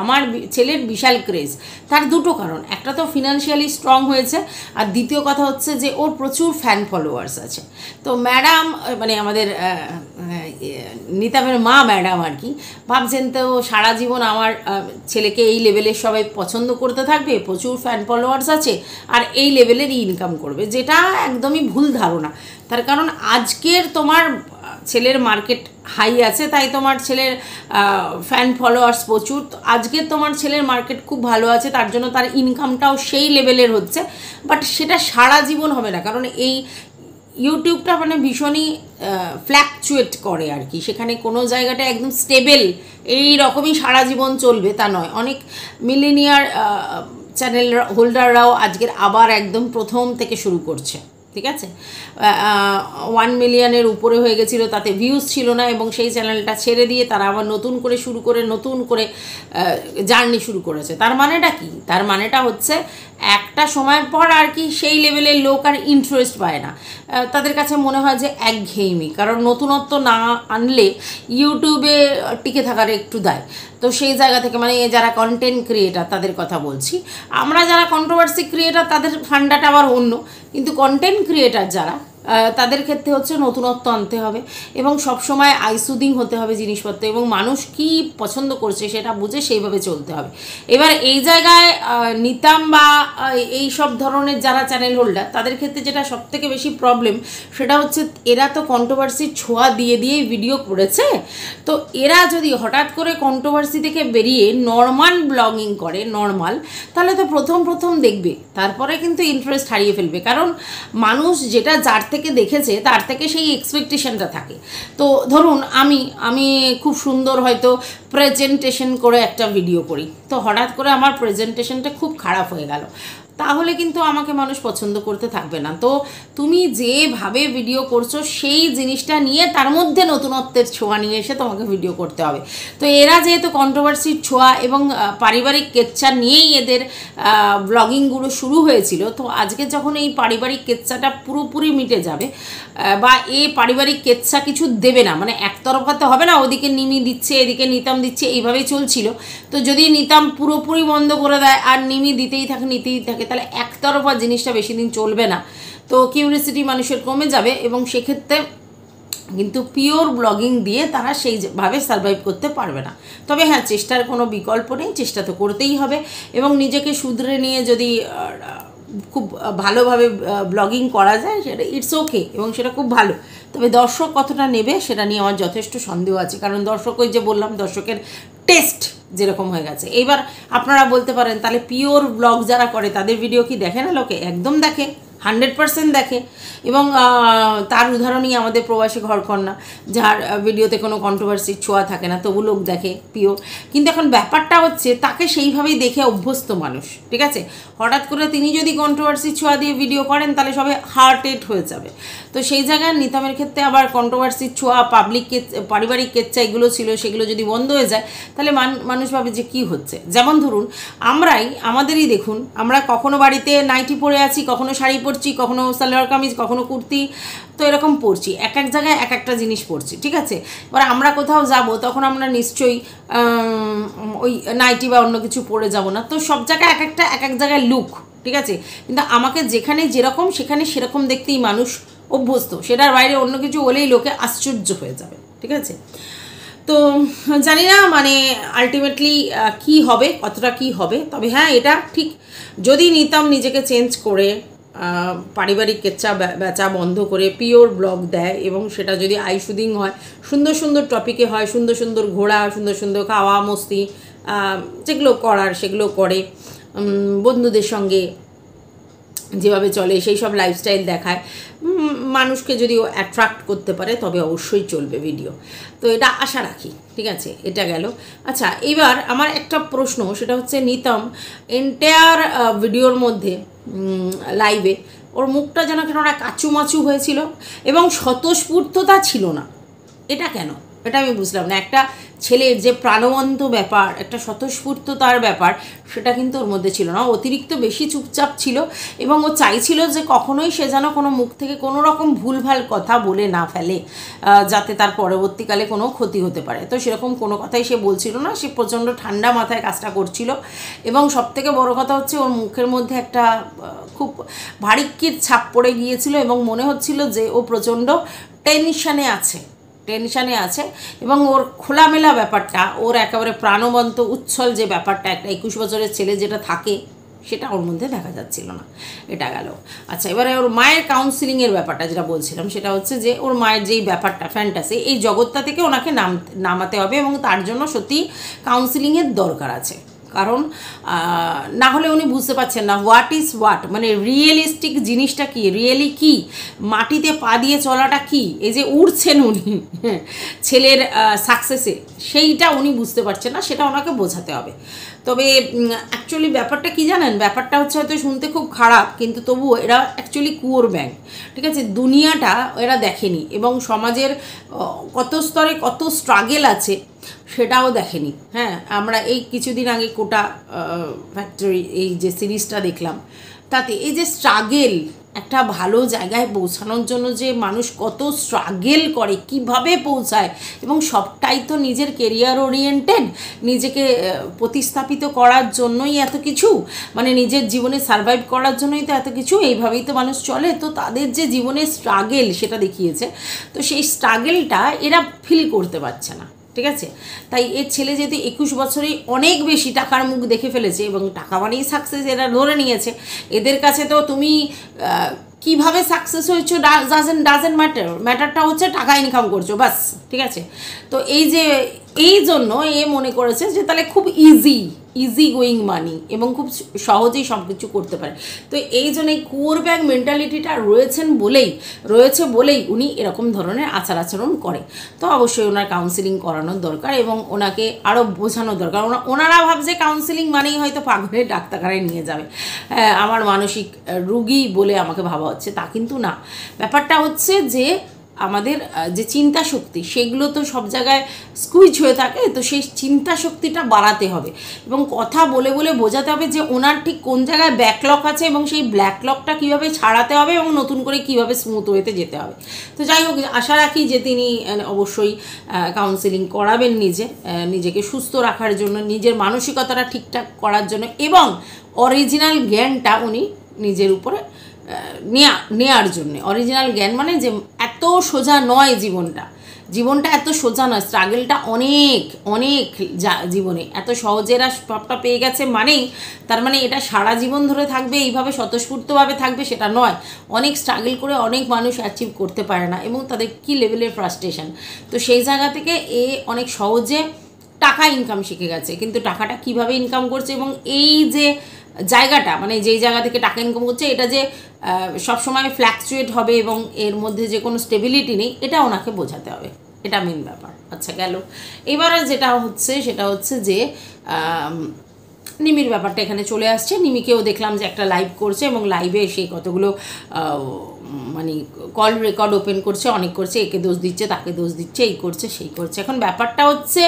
আমার ছেলের বিশাল ক্রেজ। তার দুটো কারণ, একটা তো ফিনান্সিয়ালি স্ট্রং হয়েছে, আর দ্বিতীয় কথা হচ্ছে যে ওর প্রচুর ফ্যান ফলোয়ার্স আছে। তো ম্যাডাম, মানে আমাদের নিতমের মা ম্যাডাম আর কি, ভাবছেন তো সারা জীবন আমার ছেলেকে এই লেভেলের সবাই পছন্দ করতে থাকবে, প্রচুর ফ্যান ফলোয়ার্স আছে, আর এই লেভেলেরই ইনকাম করবে, যেটা একদমই ভুল ধারণা। তার কারণ আজকের তোমার ছেলের মার্কেট হাই আছে, তাই তোমার ছেলের ফ্যান ফলোয়ার্স প্রচুর। আজকে তোমার ছেলের মার্কেট খুব ভালো আছে, তার জন্য তার ইনকামটাও সেই লেভেলের হচ্ছে, বাট সেটা সারা জীবন হবে না। কারণ এই ইউটিউবটা মানে ভীষণই ফ্ল্যাকচুয়েট করে আর কি, সেখানে কোনো জায়গাটা একদম স্টেবল এই রকমই সারা জীবন চলবে তা নয়। অনেক মিলেনিয়ার চ্যানেল হোল্ডাররাও আজকের আবার একদম প্রথম থেকে শুরু করছে, ঠিক আছে। 1 মিলিয়নের উপরে হয়ে গেছিলো, তাতে ভিউজ ছিল না এবং সেই চ্যানেলটা ছেড়ে দিয়ে তারা আবার নতুন করে জার্নি শুরু করেছে। তার মানেটা কি? তার মানেটা হচ্ছে একটা সময়ের পর আর কি সেই লেভেলের লোক আর ইন্টারেস্ট পায় না, তাদের কাছে মনে হয় যে একঘেয়েমি, কারণ নতুনত্ব না আনলে ইউটিউবে টিকে থাকার একটু দায়। তো সেই জায়গা থেকে মানে যারা কন্টেন্ট ক্রিয়েটার তাদের কথা বলছি, আমরা যারা কন্ট্রোভার্সি ক্রিয়েটার তাদের ফান্ডাটা আবার অন্য, কিন্তু কন্টেন্ট ক্রিয়েটার যারা তাদের ক্ষেত্রে হচ্ছে নতুনত্ব আনতে হবে এবং সবসময় আইসুদিং হতে হবে জিনিসপত্র, এবং মানুষ কি পছন্দ করছে সেটা বুঝে সেইভাবে চলতে হবে। এবার এই জায়গায় নিতাম বা এই সব ধরনের যারা চ্যানেল হোল্ডার তাদের ক্ষেত্রে যেটা সবথেকে বেশি প্রবলেম সেটা হচ্ছে এরা তো কন্ট্রোভার্সির ছোঁয়া দিয়েই ভিডিও করেছে। তো এরা যদি হঠাৎ করে কন্ট্রোভার্সি থেকে বেরিয়ে নর্মাল ব্লগিং করে তাহলে তো প্রথম দেখবে, তারপরে কিন্তু ইন্টারেস্ট হারিয়ে ফেলবে, কারণ মানুষ যেটা যার থেকে দেখেছে তার থেকে সেই এক্সপেকটেশনটা থাকে। তো ধরুন আমি খুব সুন্দর হয়তো প্রেজেন্টেশন করে একটা ভিডিও করি, তো হঠাৎ করে আমার প্রেজেন্টেশনটা খুব খারাপ হয়ে গেল, তাহলে কিন্তু আমাকে মানুষ পছন্দ করতে থাকবে না। তো তুমি যেভাবে ভিডিও করছো সেই জিনিসটা নিয়ে তার মধ্যে নতুনত্বের ছোঁয়া নিয়ে এসে তোমাকে ভিডিও করতে হবে। তো এরা যেহেতু কন্ট্রোভার্সির ছোঁয়া এবং পারিবারিক কেচ্ছা নিয়েই এদের ব্লগিংগুলো শুরু হয়েছিল, তো আজকে যখন এই পারিবারিক কেচ্ছাটা পুরোপুরি মিটে যাবে বা এই পারিবারিক কেচ্ছা কিছু দেবে না, মানে একতরফাতে হবে না, ওদিকে নিমি দিচ্ছে এদিকে নিতাম দিচ্ছে এইভাবেই চলছিল। তো যদি নিতাম পুরোপুরি বন্ধ করে দেয় আর নিমি দিতেই থাকে তাহলে একতরফা জিনিসটা বেশি দিন চলবে না, তো কিউরিয়াসিটি মানুষের কমে যাবে এবং সেক্ষেত্রে কিন্তু পিওর ব্লগিং দিয়ে তারা সেইভাবে সারভাইভ করতে পারবে না। তবে হ্যাঁ, চেষ্টার কোনো বিকল্প নেই, চেষ্টা তো করতেই হবে এবং নিজেকে শুধরে নিয়ে যদি খুব ভালোভাবে ব্লগিং করা যায় সেটা ইটস ওকে এবং সেটা খুব ভালো। তবে দর্শক কতটা নেবে সেটা নিয়ে আমার যথেষ্ট সন্দেহ আছে, কারণ দর্শক ওই যে বললাম দর্শকের টেস্ট যেরকম হয়ে গেছে। এইবার আপনারা বলতে পারেন তাহলে পিওর ব্লগ যারা করে তাদের ভিডিও কি দেখে না লোকে? একদম দেখে, 100% দেখে। এবং তার উদাহরণই আমাদের প্রবাসী ঘরকন্যা, যার ভিডিওতে কোনো কন্ট্রোভার্সির ছোঁয়া থাকে না, তবু লোক দেখে পিওর। কিন্তু এখন ব্যাপারটা হচ্ছে তাকে সেইভাবেই দেখে অভ্যস্ত মানুষ, ঠিক আছে। হঠাৎ করে তিনি যদি কন্ট্রোভার্সির ছোঁয়া দিয়ে ভিডিও করেন তাহলে সবে হার্টেড হয়ে যাবে। তো সেই জায়গায় নিতামের ক্ষেত্রে আবার কন্ট্রোভার্সির ছোঁয়া, পারিবারিক কেচ্ছা এগুলো ছিল, সেগুলো যদি বন্ধ হয়ে যায় তাহলে মানুষ ভাবে যে কী হচ্ছে। যেমন ধরুন আমাদেরই দেখুন, আমরা কখনো বাড়িতে নাইটি পরে আছি, কখনো শাড়ি পরছি, কখনো সালোয়ার কামিজ, কখনো কুর্তি, তো এরকম পরছি, এক জায়গায় একটা জিনিস পরছি, ঠিক আছে। এবার আমরা কোথাও যাব তখন আমরা নিশ্চয়ই ওই নাইটি বা অন্য কিছু পরে যাব না, তো সব জায়গায় এক জায়গায় লুক, ঠিক আছে। কিন্তু আমাকে যেখানে যেরকম সেখানে সেরকম দেখতেই মানুষ অভ্যস্ত, সেটার বাইরে অন্য কিছু হলেই লোকে আশ্চর্য হয়ে যাবে, ঠিক আছে। তো জানি না মানে আলটিমেটলি কি হবে, কতটা কি হবে। তবে হ্যাঁ, এটা ঠিক, যদি নিতাম নিজেকে চেঞ্জ করে পারিবারিক কেচ্ছা বেচা বন্ধ করে পিওর ব্লগ দেয় এবং সেটা যদি আইসুদিং হয়, সুন্দর টপিকে হয়, সুন্দর ঘোরা, সুন্দর খাওয়া মস্তি, যেগুলো করার সেগুলো করে, বন্ধুদের সঙ্গে যেভাবে চলে সেই সব লাইফস্টাইল দেখায়, মানুষকে যদি অ্যাট্রাক্ট করতে পারে তবে অবশ্যই চলবে ভিডিও। তো এটা আশা রাখি, ঠিক আছে। এটা গেল। আচ্ছা, এবার আমার একটা প্রশ্ন, সেটা হচ্ছে নিতাম এন্টায়ার ভিডিওর মধ্যে লাইভে ওর মুখটা যেন কেন একটা কাচুমাচু হয়েছিল এবং স্বতঃস্ফূর্ততা ছিল না। এটা কেন? এটা আমি বুঝলাম না। একটা ছেলের যে প্রাণবন্ত ব্যাপার, একটা স্বতঃস্ফূর্ততার ব্যাপার, সেটা কিন্তু ওর মধ্যে ছিল না। অতিরিক্ত বেশি চুপচাপ ছিল এবং ও চাইছিল যে কখনোই সে যেন কোনো মুখ থেকে কোনো রকম ভুলভাল কথা বলে না ফেলে, যাতে তার পরবর্তীকালে কোনো ক্ষতি হতে পারে। তো সেরকম কোনো কথাই সে বলছিল না, সে প্রচণ্ড ঠান্ডা মাথায় কাজটা করছিল। এবং সবথেকে বড় কথা হচ্ছে ওর মুখের মধ্যে একটা খুব ভারিক্কির ছাপ পড়ে গিয়েছিল এবং মনে হচ্ছিল যে ও প্রচণ্ড টেনশানে আছে এবং ওর খোলামেলা ব্যাপারটা, ওর একেবারে প্রাণবন্ত উচ্ছল যে ব্যাপারটা একটা 21 বছরের ছেলে যেটা থাকে, সেটা ওর মধ্যে দেখা যাচ্ছিল না। এটা গেল। আচ্ছা, এবারে ওর মায়ের কাউন্সিলিংয়ের ব্যাপারটা যেটা বলছিলাম, সেটা হচ্ছে যে ওর মায়ের যেই ব্যাপারটা ফ্যান্টাসি, এই জগৎটা থেকে ওনাকে নামাতে হবে এবং তার জন্য সত্যি কাউন্সিলিংয়ের দরকার আছে। কারণ না হলে উনি বুঝতে পারছেন না হোয়াট ইজ হোয়াট, মানে রিয়েলিস্টিক জিনিসটা কি, রিয়েলি কি, মাটিতে পা দিয়ে চলাটা কি, এই যে উড়ছেন উনি ছেলের সাকসেসে, সেইটা উনি বুঝতে পারছেন না, সেটা ওনাকে বোঝাতে হবে। তবে অ্যাকচুয়ালি ব্যাপারটা কি জানেন, ব্যাপারটা হচ্ছে হয়তো শুনতে খুব খারাপ, কিন্তু তবুও এরা অ্যাকচুয়ালি কুয়োর ব্যাঙ, ঠিক আছে। দুনিয়াটা এরা দেখেনি এবং সমাজের কত স্তরে কত স্ট্রাগেল আছে সেটাও দেখেনি। হ্যাঁ, আমরা এই কিছুদিন আগে কোটা ফ্যাক্টরি এই যে সিরিজটা দেখলাম, তাতে এই যে স্ট্রাগেল, একটা ভালো জায়গায় পৌঁছানোর জন্য যে মানুষ কত স্ট্রাগেল করে, কিভাবে পৌঁছায়, এবং সবটাই তো নিজের কেরিয়ার ওরিয়েন্টেড, নিজেকে প্রতিস্থাপিত করার জন্যই এত কিছু, মানে নিজের জীবনে সারভাইভ করার জন্যই তো এত কিছু, এইভাবেই তো মানুষ চলে। তো তাদের যে জীবনের স্ট্রাগেল সেটা দেখিয়েছে, তো সেই স্ট্রাগেলটা এরা ফিল করতে পারছে না, ঠিক আছে। তাই এর ছেলে যেহেতু 21 বছরেই অনেক বেশি টাকার মুখ দেখে ফেলেছে এবং টাকা মানেই সাকসেস এরা ধরে নিয়েছে, এদের কাছে তো তুমি কিভাবে সাকসেস হয়েছো ডাজেন্ট ম্যাটারটা হচ্ছে টাকা ইনকাম করছো বাস, ঠিক আছে। তো এই জন্য এ মনে করেছে যে তাহলে খুব ইজি গোয়িং মানি এবং খুব সহজেই সব কিছু করতে পারে। তো এই জন্য এই কুয়োর ব্যাগ মেন্টালিটিটা রয়েছে বলেই উনি এরকম ধরনের আচার আচরণ করে। তো অবশ্যই ওনার কাউন্সিলিং করানোর দরকার এবং ওনাকে আরও বোঝানোর দরকার। ওনারা ভাবছে কাউন্সিলিং মানেই হয়তো পাগলের ডাক্তারখানায় নিয়ে যাবে, আমার মানসিক রুগী বলে আমাকে ভাবা হচ্ছে, তা কিন্তু না। ব্যাপারটা হচ্ছে যে আমাদের যে চিন্তা শক্তি সেগুলো তো সব জায়গায় স্কুইজ হয়ে থাকে, তো সেই চিন্তা শক্তিটা বাড়াতে হবে এবং কথা বলে বলে বোঝাতে হবে যে ওনার ঠিক কোন জায়গায় ব্যাকলক আছে এবং সেই ব্ল্যাকলকটা কীভাবে ছাড়াতে হবে এবং নতুন করে কীভাবে স্মুথ ওয়েতে যেতে হবে। তো যাই হোক, আশা রাখি যে তিনি অবশ্যই কাউন্সিলিং করাবেন নিজেকে সুস্থ রাখার জন্য, নিজের মানসিকতাটা ঠিকঠাক করার জন্য এবং অরিজিনাল জ্ঞানটা উনি নিজের উপরে নেয়ার জন্যে। অরিজিনাল জ্ঞান মানে যে এত সোজা নয় জীবনটা এত সোজা নয়, স্ট্রাগলটা অনেক জীবনে এত সহজে এরা সবটা পেয়ে গেছে মানেই তার মানে এটা সারা জীবন ধরে থাকবে, এইভাবে স্বতঃস্ফূর্তভাবে থাকবে সেটা নয়। অনেক স্ট্রাগল করে অনেক মানুষ অ্যাচিভ করতে পারে না এবং তাদের কী লেভেলের ফ্রাস্ট্রেশন। তো সেই জায়গা থেকে অনেক সহজে টাকা ইনকাম শিখে গেছে, কিন্তু টাকাটা কিভাবে ইনকাম করছে এবং এই যে জায়গাটা, মানে যেই জায়গা থেকে টাকা ইনকাম করছে এটা যে সবসময় ফ্ল্যাকচুয়েট হবে এবং এর মধ্যে যে কোনো স্টেবিলিটি নেই, এটা ওনাকে বোঝাতে হবে, এটা মেন ব্যাপার। আচ্ছা গেল, এবারে যেটা হচ্ছে সেটা হচ্ছে যে নিমির ব্যাপারটা এখানে চলে আসছে। নিমিকেও দেখলাম যে একটা লাইভ করছে এবং লাইভে সেই কতগুলো মানে কল রেকর্ড ওপেন করছে, অনেক করছে, একে দোষ দিচ্ছে তাকে দোষ দিচ্ছে, এই করছে সেই করছে। এখন ব্যাপারটা হচ্ছে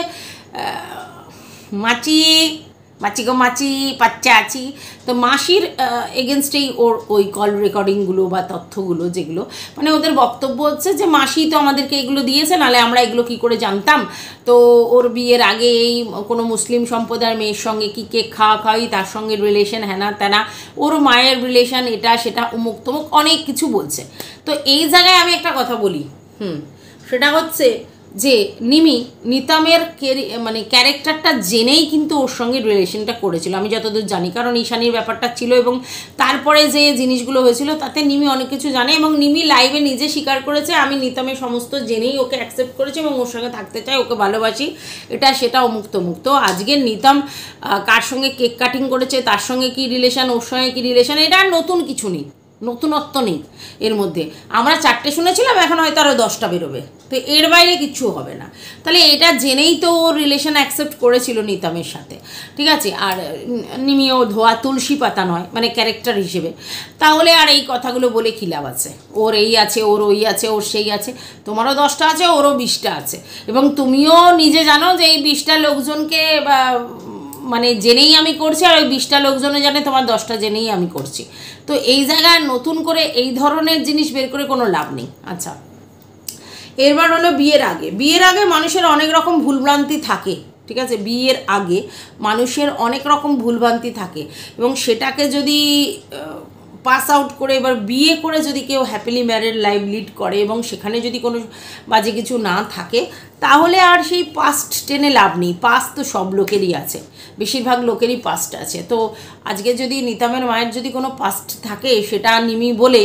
মাচি বাচ্চা আছি, তো মাসির এগেনস্টেই ওই কল রেকর্ডিংগুলো বা তথ্যগুলো যেগুলো, মানে ওদের বক্তব্য হচ্ছে যে মাসি তো আমাদেরকে এগুলো দিয়েছে, নাহলে আমরা এগুলো কী করে জানতাম। তো ওর বিয়ের আগে এই কোনো মুসলিম সম্প্রদায়ের মেয়ের সঙ্গে কী কেক খাওয়াই, তার সঙ্গে রিলেশন হ্যানা ত্যানা, ওর মায়ের রিলেশন এটা সেটা অমুক তমুক অনেক কিছু বলছে। তো এই জায়গায় আমি একটা কথা বলি, সেটা হচ্ছে যে নিতামের মানে ক্যারেক্টারটা জেনেই কিন্তু ওর সঙ্গে রিলেশনটা করেছিল আমি যতদূর জানি, কারণ ঈশানীর ব্যাপারটা ছিল এবং তারপরে যে জিনিসগুলো হয়েছিল তাতে নিমি অনেক কিছু জানে এবং নিমি লাইভে নিজে স্বীকার করেছে আমি নিতামের সমস্ত জেনেই ওকে অ্যাকসেপ্ট করেছি এবং ওর সঙ্গে থাকতে চাই, ওকে ভালোবাসি, এটা সেটা মুক্ত। আজকের নিতাম কার সঙ্গে কেক কাটিং করেছে, তার সঙ্গে কি রিলেশন, ওর সঙ্গে কি রিলেশন, এটা আর নতুন কিছু নেই, নতুনত্ব নেই এর মধ্যে। আমরা 4টে শুনেছিলাম, এখন হয়তো আরও 10টা বেরোবে, তো এর বাইরে কিচ্ছু হবে না। তাহলে এটা জেনেই তো ওর রিলেশন অ্যাকসেপ্ট করেছিল নিতামের সাথে, ঠিক আছে। আর নিমিও ধোয়া তুলসী পাতা নয়, মানে ক্যারেক্টার হিসেবে। তাহলে আর এই কথাগুলো বলে কী লাভ আছে, ওর এই আছে, ওর ওই আছে, ওর সেই আছে, তোমারও 10টা আছে, ওরও 20টা আছে, এবং তুমিও নিজে জানো যে এই 20টা লোকজনকে মানে জেনেই আমি করছি, আর ওই 20টা লোকজনে জানে তোমার 10টা জেনেই আমি করছি। তো এই জায়গায় নতুন করে এই ধরনের জিনিস বের করে কোনো লাভ নেই। আচ্ছা, এরবার হলো বিয়ের আগে মানুষের অনেক রকম ভুলভ্রান্তি থাকে, ঠিক আছে। বিয়ের আগে মানুষের অনেক রকম ভুলভ্রান্তি থাকে এবং সেটাকে যদি পাস আউট করে এবার বিয়ে করে যদি কেউ হ্যাপিলি ম্যারিড লাইফ লিড করে এবং সেখানে যদি কোনো বাজে কিছু না থাকে, তাহলে আর সেই পাস্ট টেনে লাভ নেই। পাস্ট তো সব লোকেরই আছে, বেশিরভাগ লোকেরই পাস্ট আছে। তো আজকে যদি নিতামের মায়ের যদি কোনো পাস্ট থাকে, সেটা নিমি বলে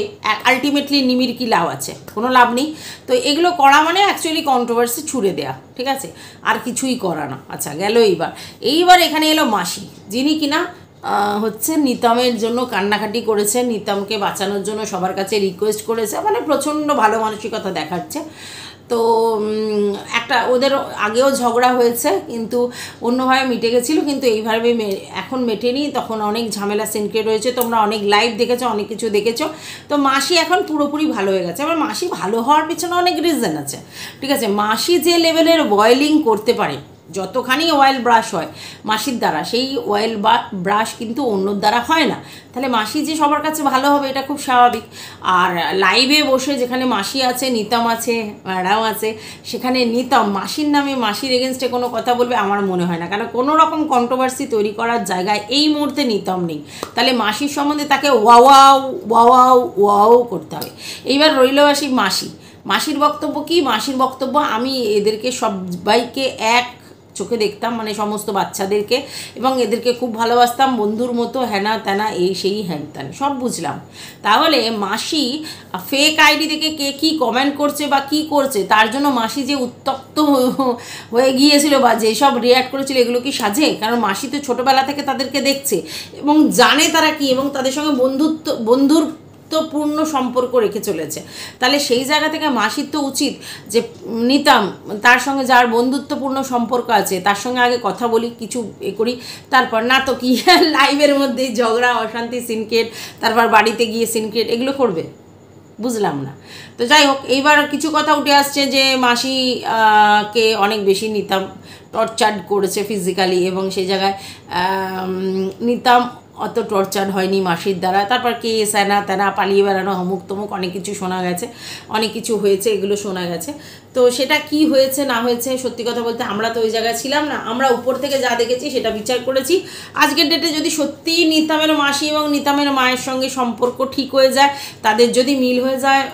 আলটিমেটলি নিমির কি লাভ আছে? কোনো লাভ নেই। তো এগুলো করা মানে অ্যাকচুয়ালি কন্ট্রোভার্সি ছুড়ে দেয়া, ঠিক আছে, আর কিছুই করা না। আচ্ছা, গেল এইবার এখানে এলো মাসি, যিনি কিনা হচ্ছে নিতামের জন্য কান্নাকাটি করেছে, নিতামকে বাঁচানোর জন্য সবার কাছে রিকোয়েস্ট করেছে, মানে প্রচণ্ড ভালো মানসিকতা দেখাচ্ছে। তো একটা ওদের আগেও ঝগড়া হয়েছে, কিন্তু অন্যভাবে মিটে গেছিলো, কিন্তু এইভাবে এখন মেটেনি। তখন অনেক ঝামেলা সিনক্রেট রয়েছে, তোমরা অনেক লাইভ দেখেছো, অনেক কিছু দেখেছো। তো মাসি এখন পুরোপুরি ভালো হয়ে গেছে। এবার মাসি ভালো হওয়ার পিছনে অনেক রিজন আছে, ঠিক আছে। মাসি যে লেভেলের বয়েলিং করতে পারে, যতখানি অয়েল ব্রাশ হয় মাসির দ্বারা, সেই অয়েল ব্রাশ কিন্তু অন্যর দ্বারা হয় না। তাহলে মাসি যে সবার কাছে ভালো হবে এটা খুব স্বাভাবিক। আর লাইভে বসে যেখানে মাসি আছে, নিতাম আছে, ম্যাডাম আছে, সেখানে নিতাম মাসির নামে, মাসির এগেনস্টে কোনো কথা বলবে আমার মনে হয় না। কারণ কোনো রকম কন্ট্রোভার্সি তৈরি করার জায়গায় এই মুহূর্তে নিতাম নেই। তাহলে মাসির সম্বন্ধে তাকে ওয়াও ওয়াও ওয়াও করতে হবে। এইবার রইল আসি মাসির বক্তব্য কি? মাসির বক্তব্য, আমি এদেরকে সবাইকে এক চোখে দেখতাম, মানে সমস্ত বাচ্চাদেরকে, এবং এদেরকে খুব ভালোবাসতাম, বন্ধুর মতো, হ্যানা ত্যানা এই সেই হ্যান ত্যান সব বুঝলাম। তাহলে মাসি ফেক আইডি থেকে কে কী কমেন্ট করছে বা কী করছে, তার জন্য মাসি যে উত্তপ্ত হয়ে গিয়েছিল বা যেসব রিয়্যাক্ট করেছিল, এগুলো কি সাজে? কারণ মাসি তো ছোটোবেলা থেকে তাদেরকে দেখছে এবং জানে তারা কি, এবং তাদের সঙ্গে বন্ধুত্বপূর্ণ সম্পর্ক রেখে চলেছে। তাহলে সেই জায়গা থেকে মাসির তো উচিত যে নিতাম, তার সঙ্গে যার বন্ধুত্বপূর্ণ সম্পর্ক আছে তার সঙ্গে আগে কথা বলি, কিছু করি, তারপর না তো কি লাইভের মধ্যে ঝগড়া, অশান্তি, সিনক্রেট, তারপর বাড়িতে গিয়ে সিনক্রেট, এগুলো করবে? বুঝলাম না। তো যাই হোক, এইবার কিছু কথা উঠে আসছে যে মাসি কে অনেক বেশি নিতাম টর্চার করেছে ফিজিক্যালি, এবং সেই জায়গায় নিতাম অত টর্চার হয়নি মাসির দ্বারা। তারপর কে স্যানা ত্যানা, পালিয়ে বেড়ানো, অমুক তমুক অনেক কিছু শোনা গেছে, অনেক কিছু হয়েছে, এগুলো শোনা গেছে। তো সেটা কি হয়েছে না হয়েছে, সত্যি কথা বলতে আমরা তো ওই জায়গায় ছিলাম না। আমরা উপর থেকে যা দেখেছি সেটা বিচার করেছি। আজকের ডেটে যদি সত্যিই নিতামের মাসি এবং নিতামের মায়ের সঙ্গে সম্পর্ক ঠিক হয়ে যায়, তাদের যদি মিল হয়ে যায়,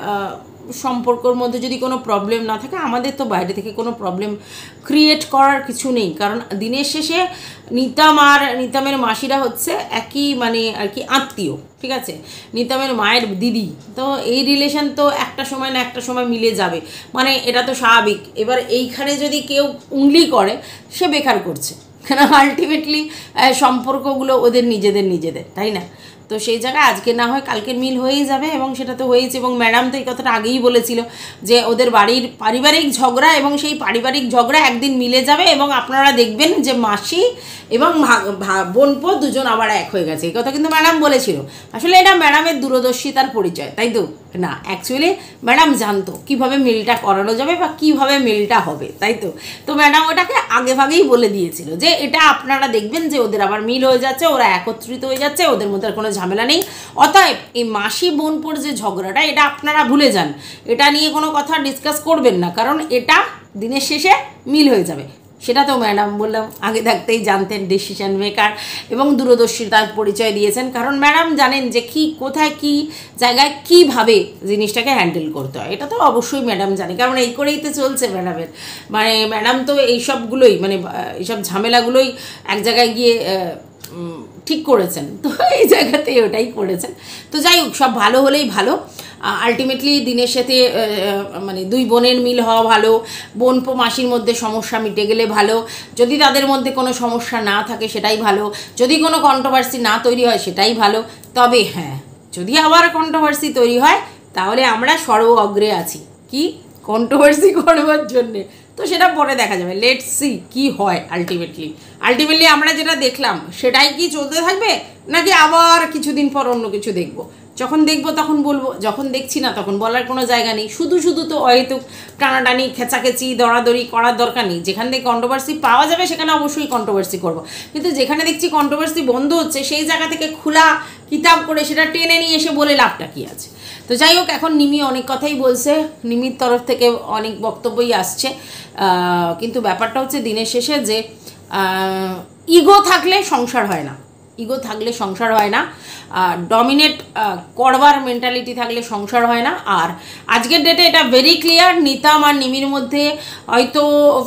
সম্পর্কর মধ্যে যদি কোনো প্রবলেম না থাকে, আমাদের তো বাইরে থেকে কোনো প্রবলেম ক্রিয়েট করার কিছু নেই। কারণ দিনের শেষে নিতাম আর নিতামের মাসিরা হচ্ছে একই, মানে আর কি আত্মীয়, ঠিক আছে, নিতামের মায়ের দিদি। তো এই রিলেশন তো একটা সময় না একটা সময় মিলে যাবে, মানে এটা তো স্বাভাবিক। এবার এইখানে যদি কেউ উংলি করে, সে বেকার করছে, কেন আলটিমেটলি সম্পর্কগুলো ওদের নিজেদের, তাই না? তো সেই জায়গায় আজকে না হয় কালকে মিল হয়েই যাবে, এবং সেটা তো হয়েছে। এবং ম্যাডাম তো এই কথাটা আগেই বলেছিল যে ওদের বাড়ির পারিবারিক ঝগড়া, এবং সেই পারিবারিক ঝগড়া একদিন মিলে যাবে, এবং আপনারা দেখবেন যে মাসি এবং বোনপো দুজন আবার এক হয়ে গেছে। এই কথা কিন্তু ম্যাডাম বলেছিল। আসলে এটা ম্যাডামের দূরদর্শিতার পরিচয়, তাই তো না? অ্যাকচুয়ালি ম্যাডাম জানতো কীভাবে মিলটা করানো যাবে বা কীভাবে মিলটা হবে, তাই তো। তো ম্যাডাম ওটাকে আগেভাগেই বলে দিয়েছিল যে এটা আপনারা দেখবেন যে ওদের আবার মিল হয়ে যাচ্ছে, ওরা একত্রিত হয়ে যাচ্ছে, ওদের মধ্যে আর কোনো ঝামেলা নেই। অতএব এই মাসি বোনপোর যে ঝগড়াটা, এটা আপনারা ভুলে যান, এটা নিয়ে কোনো কথা ডিসকাস করবেন না, কারণ এটা দিনের শেষে মিল হয়ে যাবে। সেটা তো ম্যাডাম বললাম আগে থাকতেই জানতেন, ডিসিশন মেকার এবং দূরদর্শিতার পরিচয় দিয়েছেন। কারণ ম্যাডাম জানেন যে কি কোথায় কি জায়গায় কীভাবে জিনিসটাকে হ্যান্ডেল করতে হয়, এটা তো অবশ্যই ম্যাডাম জানে, কারণ এই করেই তো চলছে ম্যাডামের। মানে ম্যাডাম তো এইসবগুলোই, মানে এইসব ঝামেলাগুলোই এক জায়গায় গিয়ে ঠিক করেছেন। তো এই জায়গাতেই ওটাই করেছেন। তো যাই হোক, সব ভালো হলেই ভালো। আলটিমেটলি দিনের সাথে মানে দুই বোনের মিল হওয়া ভালো, বোনপো মাসির মধ্যে সমস্যা মিটে গেলে ভালো, যদি তাদের মধ্যে কোনো সমস্যা না থাকে সেটাই ভালো, যদি কোনো কন্ট্রোভার্সি না তৈরি হয় সেটাই ভালো। তবে হ্যাঁ, যদি আবার কন্ট্রোভার্সি তৈরি হয় তাহলে আমরা সর্ব অগ্রে আছি কি কন্ট্রোভার্সি করবার জন্যে। তো সেটা পরে দেখা যাবে, লেটস সি কি হয়। আলটিমেটলি আমরা যেটা দেখলাম সেটাই কি চলতে থাকবে, নাকি আবার কিছুদিন পর অন্য কিছু দেখব? যখন দেখবো তখন বলবো, যখন দেখছি না তখন বলার কোনো জায়গা নেই। শুধু তো অহেতুক টানাটানি, খেচাখেচি, দরাদরি করার দরকার নেই। যেখান থেকে কন্ট্রোভার্সি পাওয়া যাবে সেখানে অবশ্যই কন্ট্রোভার্সি করব, কিন্তু যেখানে দেখছি কন্ট্রোভার্সি বন্ধ হচ্ছে সেই জায়গা থেকে খোলা কিতাব করে সেটা টেনে নিয়ে এসে বলে লাভটা কী আছে? তো যাই হোক, এখন নিমি অনেক কথাই বলছে, নিমির তরফ থেকে অনেক বক্তব্যই আসছে, কিন্তু ব্যাপারটা হচ্ছে দিনের শেষে যে ইগো থাকলে সংসার হয় না, ইগো থাকলে সংসার হয় না, ডমিনেট করবার মেন্টালিটি থাকলে সংসার হয় না। আর আজকের ডেটে এটা ভেরি ক্লিয়ার, নিতাম আর নিমির মধ্যে হয়তো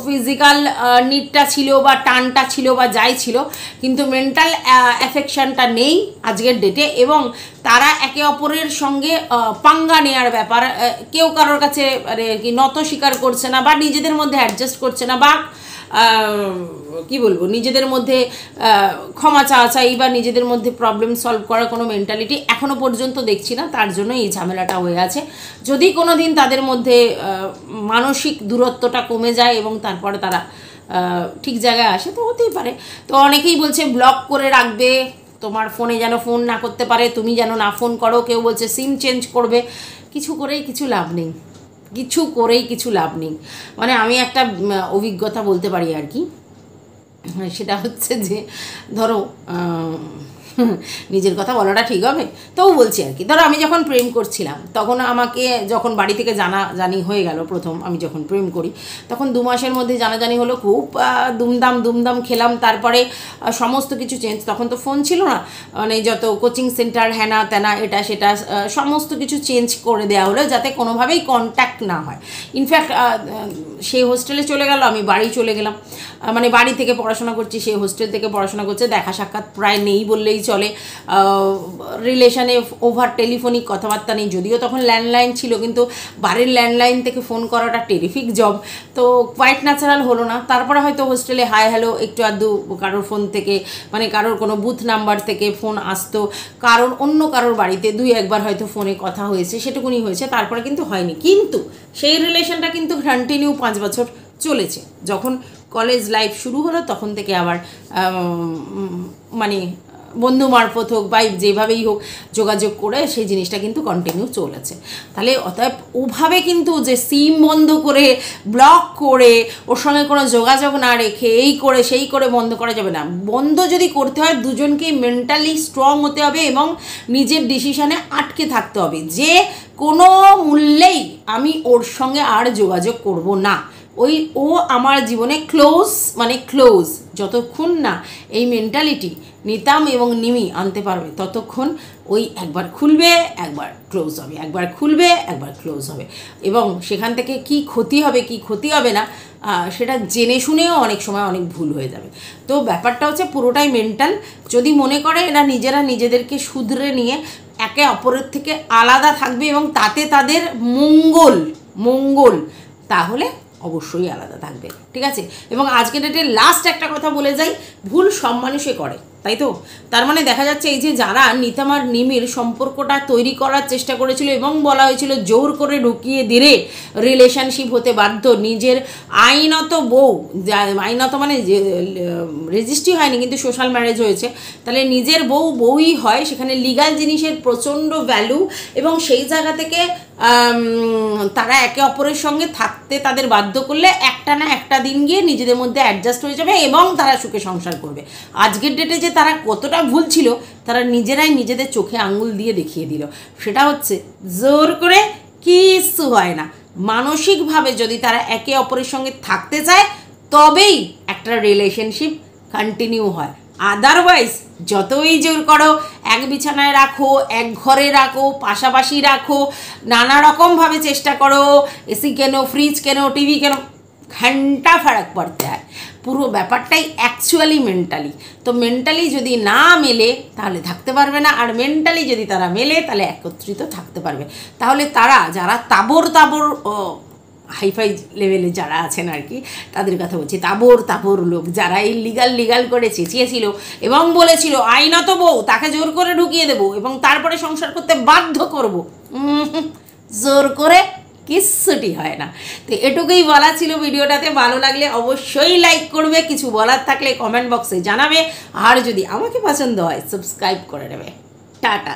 ফিজিক্যাল নিডটা ছিল বা টানটা ছিল বা যাই ছিল, কিন্তু মেন্টাল অ্যাফেকশনটা নেই আজকের ডেটে। এবং তারা একে অপরের সঙ্গে পাঙ্গা নেওয়ার ব্যাপার, কেউ কারোর কাছে কি নত স্বীকার করছে না বা নিজেদের মধ্যে অ্যাডজাস্ট করছে না, বা কি বলবো, নিজেদের মধ্যে ক্ষমা চাওয়া চাই বা নিজেদের মধ্যে প্রবলেম সলভ করার কোনো মেন্টালিটি এখনও পর্যন্ত দেখছি না। তার জন্য এই ঝামেলাটা হয়ে আছে। যদি কোনো দিন তাদের মধ্যে মানসিক দূরত্বটা কমে যায় এবং তারপরে তারা ঠিক জায়গায় আসে, তো হতেই পারে। তো অনেকেই বলছে ব্লক করে রাখবে, তোমার ফোনে যেন ফোন না করতে পারে, তুমি যেন না ফোন করো, কেউ বলছে সিম চেঞ্জ করবে। কিছু করেই কিছু লাভ নেই, মানে আমি একটা অভিজ্ঞতা বলতে পারি আর কি। সেটা হচ্ছে যে ধরো নিজের কথা বলাটা ঠিক হবে, তবু বলছি আর কি। ধরো আমি যখন প্রেম করছিলাম, তখন আমাকে যখন বাড়ি থেকে জানাজানি হয়ে গেল, প্রথম আমি যখন প্রেম করি তখন 2 মাসের মধ্যে জানাজানি হলো, খুব দুমদাম খেলাম। তারপরে সমস্ত কিছু চেঞ্জ, তখন তো ফোন ছিল না, মানে যত কোচিং সেন্টার হ্যানা ত্যানা এটা সেটা সমস্ত কিছু চেঞ্জ করে দেওয়া হলো যাতে কোনোভাবেই কন্ট্যাক্ট না হয়। ইনফ্যাক্ট সেই হোস্টেলে চলে গেল, আমি বাড়ি চলে গেলাম, মানে বাড়ি থেকে পড়াশোনা করছি, সেই হোস্টেল থেকে পড়াশোনা করছে, দেখা সাক্ষাৎ প্রায় নেই বললেই চলে। রিলেশনে ওভার টেলিফোনিক কথাবার্তা নেই, যদিও তখন ল্যান্ডলাইন ছিল, কিন্তু বাড়ির ল্যান্ডলাইন থেকে ফোন করাটা টেরিফিক জব, তো কোয়াইট ন্যাচারাল হলো না। তারপরে হয়তো হোস্টেলে হাই হ্যালো একটু আধটু কারোর ফোন থেকে, মানে কারোর কোনো বুথ নাম্বার থেকে ফোন আসতো, কারোর অন্য কারোর বাড়িতে 2-1বার হয়তো ফোনে কথা হয়েছে, সেটুকুনি হয়েছে, তারপরে কিন্তু হয়নি। কিন্তু সেই রিলেশনটা কিন্তু কন্টিনিউ 5 বছর চলেছে। যখন কলেজ লাইফ শুরু হলো তখন থেকে আবার মানে বন্ধু মারফত হোক বা যেভাবেই হোক যোগাযোগ করে সেই জিনিসটা কিন্তু কন্টিনিউ চলেছে। তাহলে অতএব ওভাবে কিন্তু যে সিম বন্ধ করে, ব্লক করে, ওর সঙ্গে কোনো যোগাযোগ না রেখে এই করে সেই করে বন্ধ করা যাবে না। বন্ধ যদি করতে হয় দুজনকেই মেন্টালি স্ট্রং হতে হবে এবং নিজের ডিসিশনে আটকে থাকতে হবে যে কোনো মূল্যেই আমি ওর সঙ্গে আর যোগাযোগ করব না। ও আমার জীবনে ক্লোজ যতক্ষণ না এই মেন্টালিটি নিতাম এবং নিমি আনতে পারবে, ততক্ষণ ওই একবার খুলবে একবার ক্লোজ হবে, একবার খুলবে একবার ক্লোজ হবে, এবং সেখান থেকে কি ক্ষতি হবে কি ক্ষতি হবে না সেটা জেনে শুনেও অনেক সময় অনেক ভুল হয়ে যাবে। তো ব্যাপারটা হচ্ছে পুরোটাই মেন্টাল। যদি মনে করে এরা নিজেরা নিজেদেরকে শুধরে নিয়ে একে অপরের থেকে আলাদা থাকবে এবং তাতে তাদের মঙ্গল, তাহলে অবশ্যই আলাদা থাকবে, ঠিক আছে। এবং আজকে ডেটে লাস্ট একটা কথা বলে যাই, ভুল সব মানুষে করে, তাই তো? তার মানে দেখা যাচ্ছে এই যে যারা নিতাম আর নিমির সম্পর্কটা তৈরি করার চেষ্টা করেছিল এবং বলা হয়েছিল জোর করে ঢুকিয়ে দিলে রিলেশনশিপ হতে বাধ্য, নিজের আইনত বউ, আইনত মানে রেজিস্ট্রি হয়নি কিন্তু সোশ্যাল ম্যারেজ হয়েছে, তাহলে নিজের বউই হয়, সেখানে লিগাল জিনিসের প্রচণ্ড ভ্যালু, এবং সেই জায়গা থেকে তারা একে অপরের সঙ্গে থাকতে তাদের বাধ্য করলে একটা না একটা দিন গিয়ে নিজেদের মধ্যে অ্যাডজাস্ট হয়ে যাবে এবং তারা সুখে সংসার করবে। আজকের ডেটে যে তারা কতটা ভুল ছিল তারা নিজেরাই নিজেদের চোখে আঙুল দিয়ে দেখিয়ে দিল। সেটা হচ্ছে জোর করে কিচ্ছু হয় না, মানসিকভাবে যদি তারা একে অপরের সঙ্গে থাকতে চায় তবেই একটা রিলেশনশিপ কন্টিনিউ হয়। আদারওয়াইজ যতই জোর করো, এক বিছানায় রাখো, এক ঘরে রাখো, পাশাপাশি রাখো, নানা রকমভাবে চেষ্টা করো, এসি কেন, ফ্রিজ কেন, টিভি কেন, ঘন্টা ফারাক পড়তে হয়। পুরো ব্যাপারটাই অ্যাকচুয়ালি মেন্টালি। তো মেন্টালি যদি না মেলে তাহলে থাকতে পারবে না, আর মেন্টালি যদি তারা মেলে তাহলে একত্রিত থাকতে পারবে। তাহলে তারা যারা তাবর হাইফাই লেভেলে যারা আছেন আর কি, তাদের কথা বলছি, তাবর লোক যারা এই লিগাল করে চেঁচিয়েছিল এবং বলেছিল আইনত বউ, তাকে জোর করে ঢুকিয়ে দেবো এবং তারপরে সংসার করতে বাধ্য করব, জোর করে কিচ্ছুটি হয় না। তো এটুকুই বলা ছিল ভিডিওটাতে। ভালো লাগলে অবশ্যই লাইক করবে, কিছু বলার থাকলে কমেন্ট বক্সে জানাবে, আর যদি আমাকে পছন্দ হয় সাবস্ক্রাইব করে নেবে। টাটা।